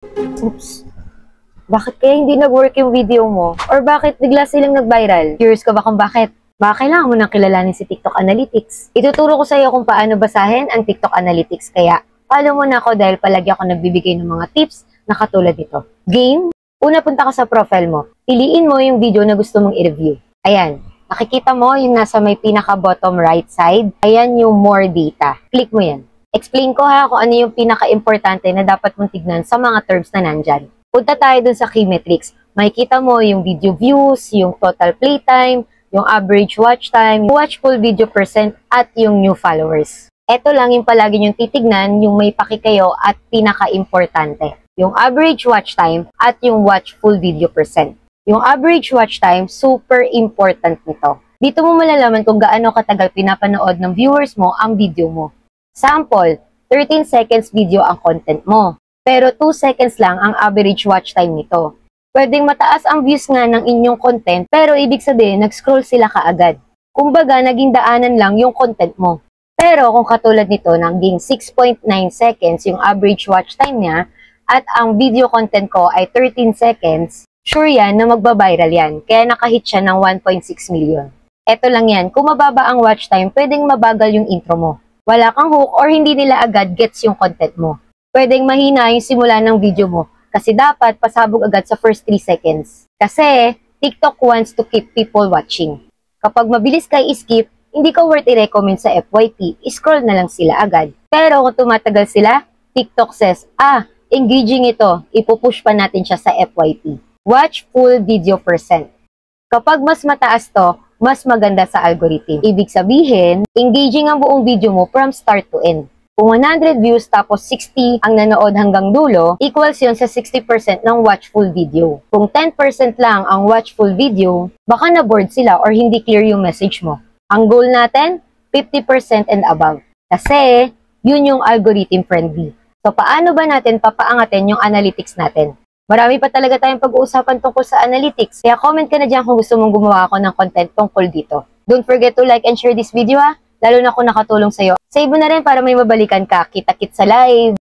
Oops. Bakit kaya hindi nag-work yung video mo? Or bakit bigla silang nag-viral? Curious ka ba kung bakit? Baka kailangan mo nang kilalanin si TikTok Analytics. Ituturo ko sa iyo kung paano basahin ang TikTok Analytics. Kaya, follow mo na ako dahil palagi ako nagbibigay ng mga tips na katulad nito. Game? Una, punta ka sa profile mo. Piliin mo yung video na gusto mong i-review. Ayan. Nakikita mo yung nasa may pinaka-bottom right side. Ayan yung more data. Click mo yan. Explain ko ha kung ano yung pinaka-importante na dapat mong tignan sa mga terms na nandyan. Punta tayo dun sa key metrics. Makikita mo yung video views, yung total playtime, yung average watch time, yung watch full video percent, at yung new followers. Ito lang yung palagi nyong titignan, yung may pakikayo at pinaka-importante. Yung average watch time at yung watch full video percent. Yung average watch time, super important nito. Dito mo malalaman kung gaano katagal pinapanood ng viewers mo ang video mo. Sample, 13 seconds video ang content mo. Pero 2 seconds lang ang average watch time nito. Pwedeng mataas ang views nga ng inyong content, pero ibig sabihin, nag-scroll sila kaagad. Kumbaga, naging daanan lang yung content mo. Pero kung katulad nito, naging 6.9 seconds yung average watch time niya, at ang video content ko ay 13 seconds, sure yan na magbabiral yan. Kaya nakahit siya ng 1.6 million. Eto lang yan, kung mababa ang watch time, pwedeng mabagal yung intro mo. Wala kang hook or hindi nila agad gets yung content mo. Pwedeng mahina yung simula ng video mo kasi dapat pasabog agad sa first 3 seconds. Kasi TikTok wants to keep people watching. Kapag mabilis ka i-skip, hindi ka worth i-recommend sa FYP, scroll na lang sila agad. Pero kung tumatagal sila, TikTok says, engaging ito, ipupush pa natin siya sa FYP. Watch full video percent. Kapag mas mataas to, mas maganda sa algorithm. Ibig sabihin, engaging ang buong video mo from start to end. Kung 100 views tapos 60 ang nanood hanggang dulo, equals yun sa 60% ng watch full video. Kung 10% lang ang watch full video, baka na-bored sila or hindi clear yung message mo. Ang goal natin, 50% and above. Kasi, yun yung algorithm friendly. So, paano ba natin papaangatin yung analytics natin? Marami pa talaga tayong pag-uusapan tungkol sa analytics. Kaya comment ka na dyan kung gusto mong gumawa ako ng content tungkol dito. Don't forget to like and share this video ha. Lalo na kung nakatulong sa'yo. Save mo na rin para may mabalikan ka. Kita-kits sa live!